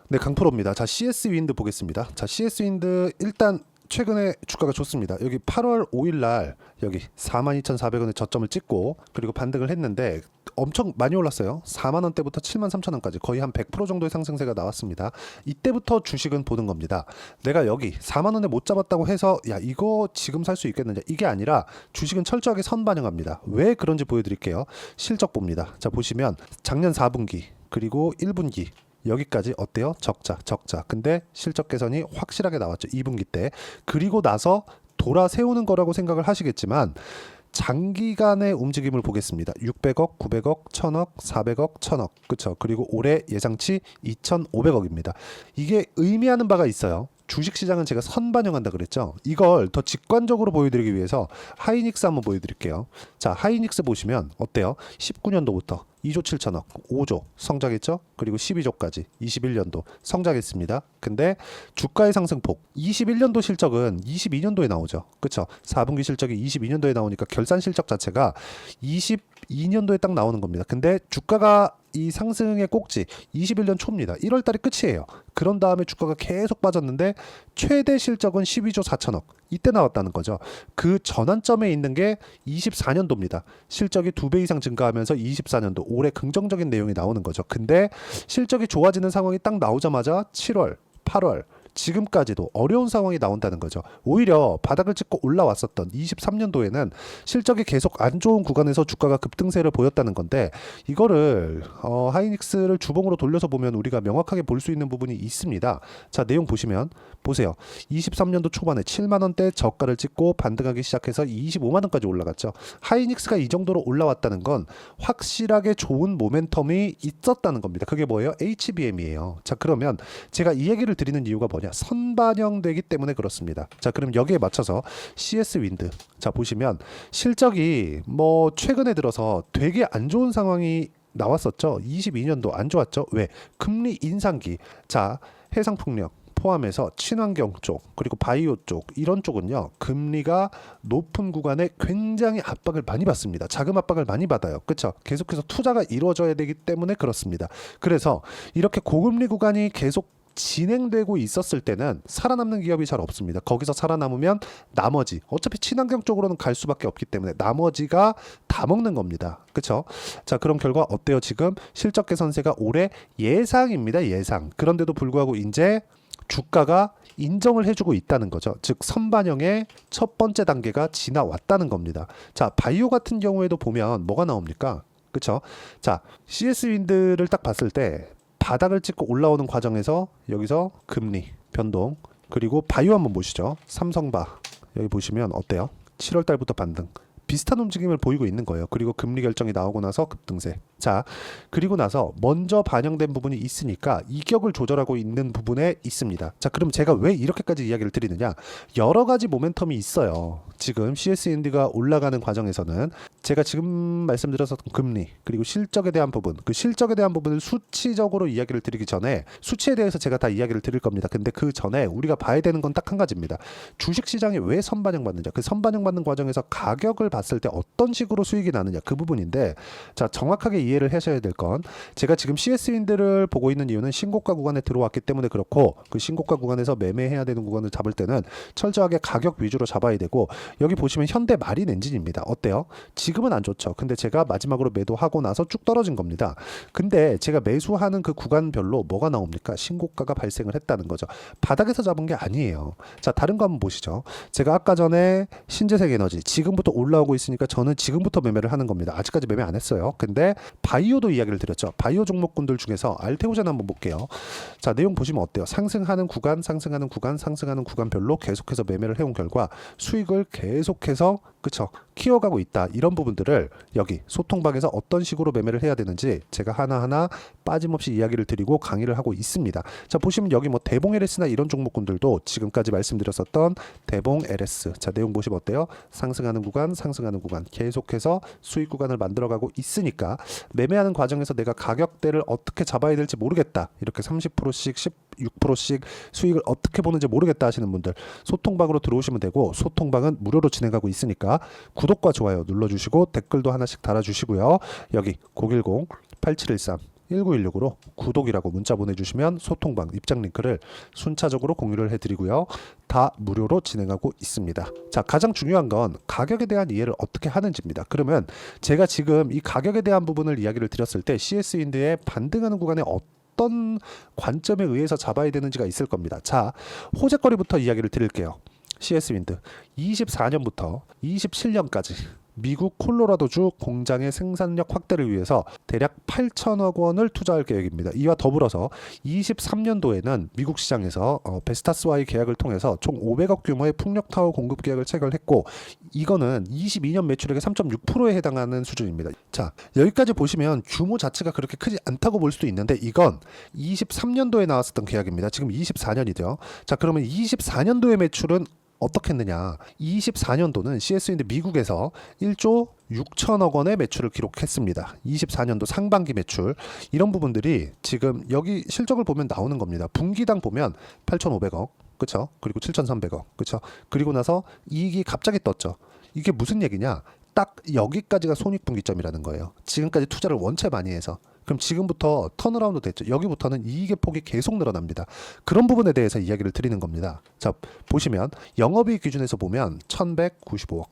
네, 강프로입니다. 자, CS 윈드 보겠습니다. 자, CS 윈드 일단 최근에 주가가 좋습니다. 여기 8월 5일 날 여기 42,400원에 저점을 찍고 그리고 반등을 했는데 엄청 많이 올랐어요. 4만 원대부터 7만 3천 원까지 거의 한 100% 정도의 상승세가 나왔습니다. 이때부터 주식은 보는 겁니다. 내가 여기 4만 원에 못 잡았다고 해서 야 이거 지금 살 수 있겠느냐, 이게 아니라 주식은 철저하게 선반영합니다. 왜 그런지 보여드릴게요. 실적 봅니다. 자, 보시면 작년 4분기 그리고 1분기 여기까지 어때요? 적자. 근데 실적 개선이 확실하게 나왔죠. 2분기 때. 그리고 나서 돌아 세우는 거라고 생각을 하시겠지만 장기간의 움직임을 보겠습니다. 600억, 900억, 1000억, 400억, 1000억. 그렇죠. 그리고 올해 예상치 2500억입니다. 이게 의미하는 바가 있어요. 주식시장은 제가 선반영한다 그랬죠. 이걸 더 직관적으로 보여드리기 위해서 하이닉스 한번 보여드릴게요. 자, 하이닉스 보시면 어때요? 19년도부터 2조 7천억, 5조 성장했죠? 그리고 12조까지 21년도 성장했습니다. 근데 주가의 상승폭 21년도 실적은 22년도에 나오죠. 그렇죠? 4분기 실적이 22년도에 나오니까 결산 실적 자체가 22년도에 딱 나오는 겁니다. 근데 주가가 이 상승의 꼭지 21년 초입니다. 1월 달이 끝이에요. 그런 다음에 주가가 계속 빠졌는데 최대 실적은 12조 4천억. 이때 나왔다는 거죠. 그 전환점에 있는 게 24년도입니다. 실적이 2배 이상 증가하면서 24년도 올해 긍정적인 내용이 나오는 거죠. 근데 실적이 좋아지는 상황이 딱 나오자마자 7월, 8월 지금까지도 어려운 상황이 나온다는 거죠. 오히려 바닥을 찍고 올라왔었던 23년도에는 실적이 계속 안 좋은 구간에서 주가가 급등세를 보였다는 건데 이거를 하이닉스를 주봉으로 돌려서 보면 우리가 명확하게 볼 수 있는 부분이 있습니다. 자, 내용 보시면 보세요. 23년도 초반에 7만 원대 저가를 찍고 반등하기 시작해서 25만 원까지 올라갔죠. 하이닉스가 이 정도로 올라왔다는 건 확실하게 좋은 모멘텀이 있었다는 겁니다. 그게 뭐예요? HBM이에요. 자, 그러면 제가 이 얘기를 드리는 이유가 뭐냐? 선반영되기 때문에 그렇습니다. 자, 그럼 여기에 맞춰서 CS 윈드. 자, 보시면 실적이 뭐 최근에 들어서 되게 안 좋은 상황이 나왔었죠. 22년도 안 좋았죠. 왜? 금리 인상기. 자, 해상풍력 포함해서 친환경 쪽 그리고 바이오 쪽 이런 쪽은요 금리가 높은 구간에 굉장히 압박을 많이 받습니다. 자금 압박을 많이 받아요. 그렇죠? 계속해서 투자가 이루어져야 되기 때문에 그렇습니다. 그래서 이렇게 고금리 구간이 계속 진행되고 있었을 때는 살아남는 기업이 잘 없습니다. 거기서 살아남으면 나머지 어차피 친환경 쪽으로는 갈 수밖에 없기 때문에 나머지가 다 먹는 겁니다. 그렇죠? 자, 그럼 결과 어때요? 지금 실적 개선세가 올해 예상입니다. 예상. 그런데도 불구하고 이제 주가가 인정을 해주고 있다는 거죠. 즉 선반영의 첫 번째 단계가 지나왔다는 겁니다. 자, 바이오 같은 경우에도 보면 뭐가 나옵니까? 그렇죠? 자, CS 윈드를 딱 봤을 때 바닥을 찍고 올라오는 과정에서 여기서 금리 변동 그리고 바이오 한번 보시죠. 삼성바 여기 보시면 어때요? 7월 달부터 반등 비슷한 움직임을 보이고 있는 거예요. 그리고 금리 결정이 나오고 나서 급등세. 자, 그리고 나서 먼저 반영된 부분이 있으니까 이격을 조절하고 있는 부분에 있습니다. 자, 그럼 제가 왜 이렇게까지 이야기를 드리느냐? 여러 가지 모멘텀이 있어요. 지금 CSND가 올라가는 과정에서는 제가 지금 말씀드렸었던 금리 그리고 실적에 대한 부분, 그 실적에 대한 부분을 수치적으로 이야기를 드리기 전에 수치에 대해서 제가 다 이야기를 드릴 겁니다. 근데 그 전에 우리가 봐야 되는 건 딱 한 가지입니다. 주식시장이 왜 선반영받느냐? 그 선반영받는 과정에서 가격을 봤을 때 어떤 식으로 수익이 나느냐 그 부분인데 자, 정확하게 이해를 하셔야 될 건 제가 지금 CS 윈드를 보고 있는 이유는 신고가 구간에 들어왔기 때문에 그렇고 그 신고가 구간에서 매매해야 되는 구간을 잡을 때는 철저하게 가격 위주로 잡아야 되고 여기 보시면 현대 마린 엔진입니다. 어때요? 지금은 안 좋죠. 근데 제가 마지막으로 매도하고 나서 쭉 떨어진 겁니다. 근데 제가 매수하는 그 구간별로 뭐가 나옵니까? 신고가가 발생을 했다는 거죠. 바닥에서 잡은 게 아니에요. 자, 다른 거 한번 보시죠. 제가 아까 전에 신재생 에너지 지금부터 올라오고 있으니까 저는 지금부터 매매를 하는 겁니다. 아직까지 매매 안 했어요. 근데 바이오도 이야기를 드렸죠. 바이오 종목군들 중에서 알테오젠 한번 볼게요. 자, 내용 보시면 어때요? 상승하는 구간, 상승하는 구간, 상승하는 구간별로 계속해서 매매를 해온 결과 수익을 계속해서 그쵸? 키워가고 있다. 이런 부분들을 여기 소통방에서 어떤 식으로 매매를 해야 되는지 제가 하나하나 빠짐없이 이야기를 드리고 강의를 하고 있습니다. 자, 보시면 여기 뭐 대봉 LS나 이런 종목군들도 지금까지 말씀드렸었던 대봉 LS. 자, 내용 보시면 어때요? 상승하는 구간, 상승하는 구간 계속해서 수익 구간을 만들어가고 있으니까 매매하는 과정에서 내가 가격대를 어떻게 잡아야 될지 모르겠다. 이렇게 30%씩 16%씩 수익을 어떻게 보는지 모르겠다 하시는 분들 소통방으로 들어오시면 되고 소통방은 무료로 진행하고 있으니까 구독과 좋아요 눌러주시고 댓글도 하나씩 달아주시고요. 여기 010-8713 1916으로 구독이라고 문자 보내주시면 소통방 입장 링크를 순차적으로 공유를 해드리고요. 다 무료로 진행하고 있습니다. 자, 가장 중요한 건 가격에 대한 이해를 어떻게 하는지입니다. 그러면 제가 지금 이 가격에 대한 부분을 이야기를 드렸을 때 CS 윈드의 반등하는 구간에 어떤 관점에 의해서 잡아야 되는지가 있을 겁니다. 자, 호재거리부터 이야기를 드릴게요. CS 윈드 24년부터 27년까지 미국 콜로라도주 공장의 생산력 확대를 위해서 대략 8천억 원을 투자할 계획입니다. 이와 더불어서 23년도에는 미국 시장에서 베스타스와의 계약을 통해서 총 500억 규모의 풍력타워 공급 계약을 체결했고, 이거는 22년 매출액의 3.6%에 해당하는 수준입니다. 자, 여기까지 보시면 규모 자체가 그렇게 크지 않다고 볼 수도 있는데, 이건 23년도에 나왔었던 계약입니다. 지금 24년이죠. 자, 그러면 24년도의 매출은 어떻게 했느냐. 24년도는 CS윈드 미국에서 1조 6천억 원의 매출을 기록했습니다. 24년도 상반기 매출, 이런 부분들이 지금 여기 실적을 보면 나오는 겁니다. 분기당 보면 8,500억, 그쵸? 그리고 7,300억, 그쵸? 그리고 나서 이익이 갑자기 떴죠. 이게 무슨 얘기냐? 딱 여기까지가 손익분기점이라는 거예요. 지금까지 투자를 원체 많이 해서. 그럼 지금부터 턴어라운드 됐죠. 여기부터는 이익의 폭이 계속 늘어납니다. 그런 부분에 대해서 이야기를 드리는 겁니다. 자, 보시면 영업이익 기준에서 보면 1,195억.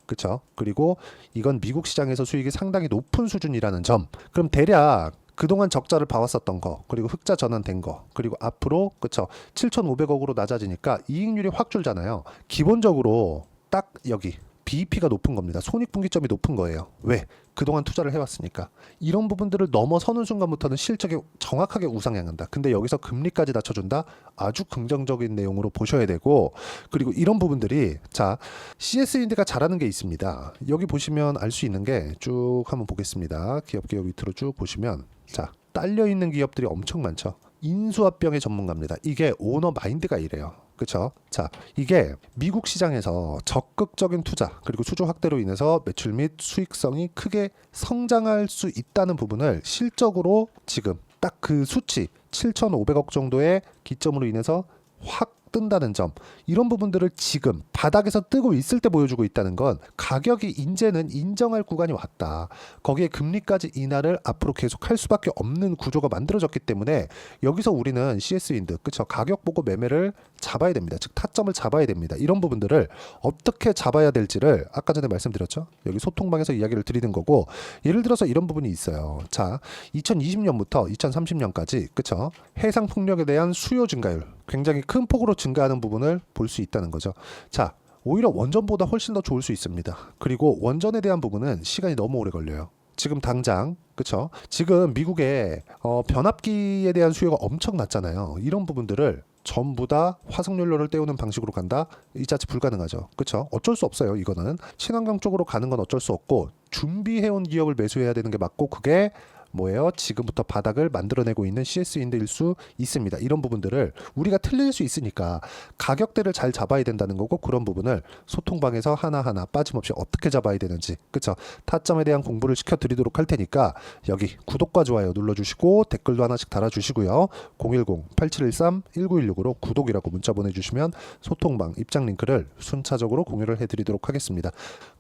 그쵸? 그리고 이건 미국 시장에서 수익이 상당히 높은 수준이라는 점. 그럼 대략 그동안 적자를 봐왔었던 거, 그리고 흑자 전환된 거, 그리고 앞으로 그쵸? 7,500억으로 낮아지니까 이익률이 확 줄잖아요. 기본적으로 딱 여기 BEP가 높은 겁니다. 손익분기점이 높은 거예요. 왜? 그동안 투자를 해왔으니까. 이런 부분들을 넘어서는 순간부터는 실적이 정확하게 우상향한다. 근데 여기서 금리까지 낮춰준다? 아주 긍정적인 내용으로 보셔야 되고, 그리고 이런 부분들이, 자, CS인드가 잘하는 게 있습니다. 여기 보시면 알 수 있는 게 쭉 한번 보겠습니다. 기업 밑으로 쭉 보시면, 자, 딸려있는 기업들이 엄청 많죠. 인수합병의 전문가입니다. 이게 오너 마인드가 이래요. 그렇죠? 자, 이게 미국 시장에서 적극적인 투자 그리고 수조 확대로 인해서 매출 및 수익성이 크게 성장할 수 있다는 부분을 실적으로 지금 딱 그 수치 7,500억 정도의 기점으로 인해서 확 뜬다는 점, 이런 부분들을 지금 바닥에서 뜨고 있을 때 보여주고 있다는 건 가격이 이제는 인정할 구간이 왔다. 거기에 금리까지 인하를 앞으로 계속 할 수밖에 없는 구조가 만들어졌기 때문에 여기서 우리는 CS윈드, 그쵸? 가격 보고 매매를 잡아야 됩니다. 즉 타점을 잡아야 됩니다. 이런 부분들을 어떻게 잡아야 될지를 아까 전에 말씀드렸죠. 여기 소통방에서 이야기를 드리는 거고, 예를 들어서 이런 부분이 있어요. 자, 2020년부터 2030년까지 그쵸? 해상 풍력에 대한 수요 증가율 굉장히 큰 폭으로 증가하는 부분을 볼 수 있다는 거죠. 자, 오히려 원전보다 훨씬 더 좋을 수 있습니다. 그리고 원전에 대한 부분은 시간이 너무 오래 걸려요. 지금 당장 그쵸? 지금 미국의 변압기에 대한 수요가 엄청 낮잖아요. 이런 부분들을 전부 다 화석연료를 때우는 방식으로 간다? 이 자체 불가능하죠. 그쵸? 어쩔 수 없어요. 이거는 친환경 쪽으로 가는 건 어쩔 수 없고, 준비해온 기업을 매수해야 되는 게 맞고, 그게 뭐예요? 지금부터 바닥을 만들어내고 있는 CS인드일 수 있습니다. 이런 부분들을 우리가 틀릴 수 있으니까 가격대를 잘 잡아야 된다는 거고, 그런 부분을 소통방에서 하나하나 빠짐없이 어떻게 잡아야 되는지, 그쵸? 타점에 대한 공부를 시켜드리도록 할 테니까 여기 구독과 좋아요 눌러주시고 댓글도 하나씩 달아주시고요. 010-8713-1916으로 구독이라고 문자 보내주시면 소통방 입장 링크를 순차적으로 공유를 해드리도록 하겠습니다.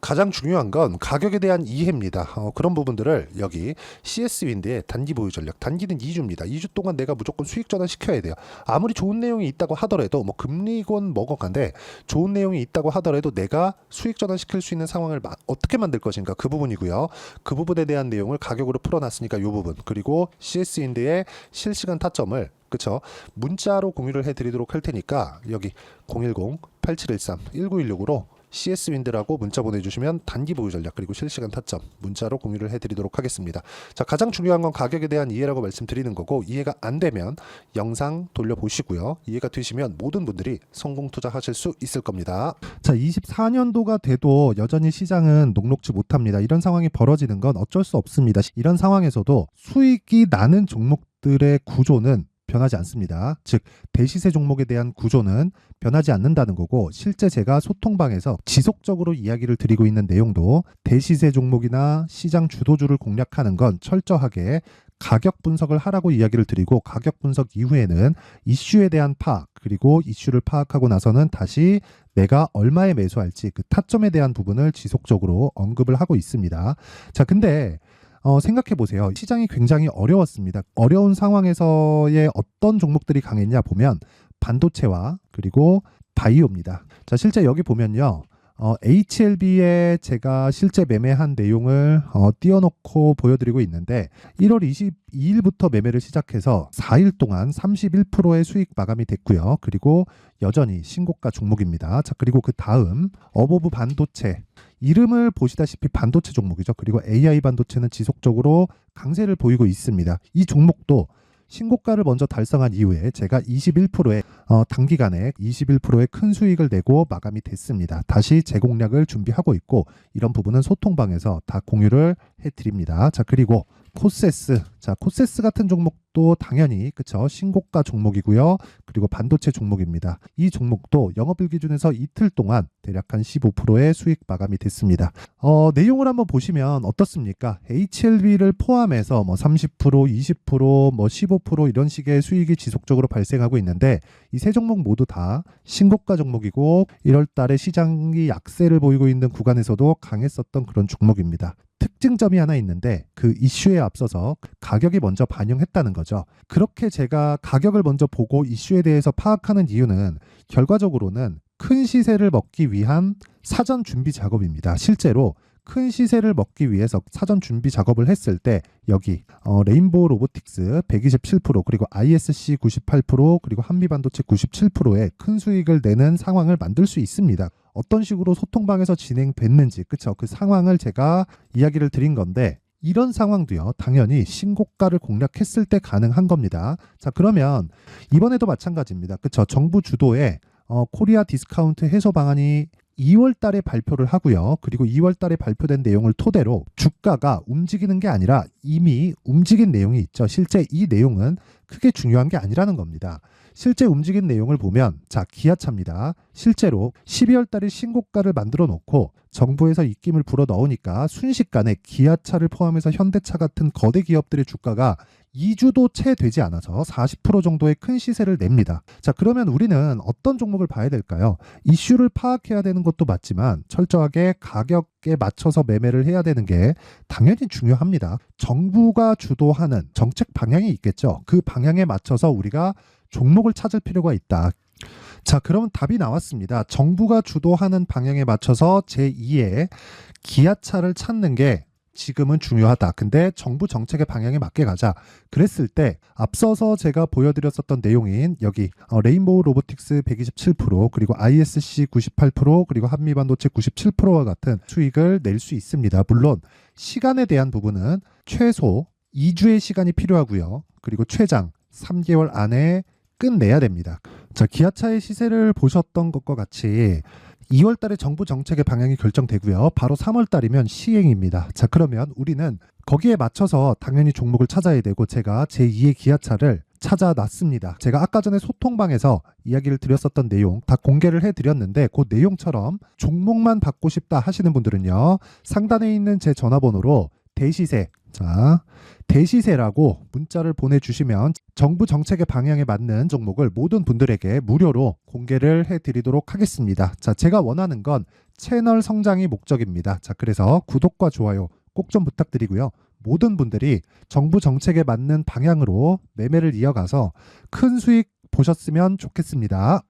가장 중요한 건 가격에 대한 이해입니다. 그런 부분들을 여기 CS윈드의 단기 보유 전략, 단기는 2주입니다. 2주 동안 내가 무조건 수익 전환 시켜야 돼요. 아무리 좋은 내용이 있다고 하더라도, 뭐 금리건 뭐건간데 좋은 내용이 있다고 하더라도 내가 수익 전환 시킬 수 있는 상황을 어떻게 만들 것인가, 그 부분이고요. 그 부분에 대한 내용을 가격으로 풀어놨으니까 이 부분, 그리고 CS윈드의 실시간 타점을 그쵸? 문자로 공유를 해드리도록 할 테니까 여기 010-8713-1916으로 CS윈드라고 문자 보내주시면 단기 보유 전략 그리고 실시간 타점 문자로 공유를 해드리도록 하겠습니다. 자, 가장 중요한 건 가격에 대한 이해라고 말씀드리는 거고, 이해가 안 되면 영상 돌려보시고요. 이해가 되시면 모든 분들이 성공 투자하실 수 있을 겁니다. 자, 24년도가 돼도 여전히 시장은 녹록지 못합니다. 이런 상황이 벌어지는 건 어쩔 수 없습니다. 이런 상황에서도 수익이 나는 종목들의 구조는 변하지 않습니다. 즉 대시세 종목에 대한 구조는 변하지 않는다는 거고, 실제 제가 소통방에서 지속적으로 이야기를 드리고 있는 내용도 대시세 종목이나 시장 주도주를 공략하는 건 철저하게 가격 분석을 하라고 이야기를 드리고, 가격 분석 이후에는 이슈에 대한 파악, 그리고 이슈를 파악하고 나서는 다시 내가 얼마에 매수할지 그 타점에 대한 부분을 지속적으로 언급을 하고 있습니다. 자, 근데 생각해 보세요. 시장이 굉장히 어려웠습니다. 어려운 상황에서의 어떤 종목들이 강했냐 보면 반도체와 그리고 바이오입니다. 자, 실제 여기 보면요. HLB에 제가 실제 매매한 내용을 띄워놓고 보여드리고 있는데 1월 22일부터 매매를 시작해서 4일 동안 31%의 수익 마감이 됐고요. 그리고 여전히 신고가 종목입니다. 자, 그리고 그 다음 어보브 반도체, 이름을 보시다시피 반도체 종목이죠. 그리고 AI 반도체는 지속적으로 강세를 보이고 있습니다. 이 종목도 신고가를 먼저 달성한 이후에 제가 21%의 단기간에 21%의 큰 수익을 내고 마감이 됐습니다. 다시 재공략을 준비하고 있고 이런 부분은 소통방에서 다 공유를 해드립니다. 자, 그리고 코세스, 자, 코세스 같은 종목도 당연히 그쵸, 신고가 종목이고요. 그리고 반도체 종목입니다. 이 종목도 영업일 기준에서 이틀 동안 대략 한 15%의 수익 마감이 됐습니다. 내용을 한번 보시면 어떻습니까? HLB를 포함해서 뭐 30%, 20%, 뭐 15% 이런 식의 수익이 지속적으로 발생하고 있는데 이 세 종목 모두 다 신고가 종목이고 1월 달에 시장이 약세를 보이고 있는 구간에서도 강했었던 그런 종목입니다. 특징점이 하나 있는데 그 이슈에 앞서서 가격이 먼저 반영했다는 거죠. 그렇게 제가 가격을 먼저 보고 이슈에 대해서 파악하는 이유는 결과적으로는 큰 시세를 먹기 위한 사전 준비 작업입니다. 실제로 큰 시세를 먹기 위해서 사전 준비 작업을 했을 때 여기 레인보우 로보틱스 127% 그리고 ISC 98% 그리고 한미반도체 97%의 큰 수익을 내는 상황을 만들 수 있습니다. 어떤 식으로 소통방에서 진행됐는지 그쵸, 그 상황을 제가 이야기를 드린 건데 이런 상황도요 당연히 신고가를 공략했을 때 가능한 겁니다. 자, 그러면 이번에도 마찬가지입니다. 그쵸, 정부 주도의 코리아 디스카운트 해소 방안이 2월 달에 발표를 하고요. 그리고 2월 달에 발표된 내용을 토대로 주가가 움직이는 게 아니라 이미 움직인 내용이 있죠. 실제 이 내용은 크게 중요한 게 아니라는 겁니다. 실제 움직인 내용을 보면 자, 기아차입니다. 실제로 12월 달에 신고가를 만들어 놓고 정부에서 입김을 불어 넣으니까 순식간에 기아차를 포함해서 현대차 같은 거대 기업들의 주가가 2주도 채 되지 않아서 40% 정도의 큰 시세를 냅니다. 자, 그러면 우리는 어떤 종목을 봐야 될까요? 이슈를 파악해야 되는 것도 맞지만 철저하게 가격에 맞춰서 매매를 해야 되는 게 당연히 중요합니다. 정부가 주도하는 정책 방향이 있겠죠. 그 방향에 맞춰서 우리가 종목을 찾을 필요가 있다. 자, 그러면 답이 나왔습니다. 정부가 주도하는 방향에 맞춰서 제2의 기아차를 찾는 게 지금은 중요하다. 근데 정부 정책의 방향에 맞게 가자. 그랬을 때 앞서서 제가 보여드렸었던 내용인 여기 레인보우 로보틱스 127% 그리고 ISC 98% 그리고 한미반도체 97%와 같은 수익을 낼 수 있습니다. 물론 시간에 대한 부분은 최소 2주의 시간이 필요하고요. 그리고 최장 3개월 안에 끝내야 됩니다. 자, 기아차의 시세를 보셨던 것과 같이 2월 달에 정부 정책의 방향이 결정되고요. 바로 3월 달이면 시행입니다. 자, 그러면 우리는 거기에 맞춰서 당연히 종목을 찾아야 되고 제가 제2의 기아차를 찾아놨습니다. 제가 아까 전에 소통방에서 이야기를 드렸었던 내용 다 공개를 해드렸는데 그 내용처럼 종목만 받고 싶다 하시는 분들은요. 상단에 있는 제 전화번호로 대시세, 자, 대시세라고 문자를 보내주시면 정부 정책의 방향에 맞는 종목을 모든 분들에게 무료로 공개를 해드리도록 하겠습니다. 자, 제가 원하는 건 채널 성장이 목적입니다. 자, 그래서 구독과 좋아요 꼭 좀 부탁드리고요. 모든 분들이 정부 정책에 맞는 방향으로 매매를 이어가서 큰 수익 보셨으면 좋겠습니다.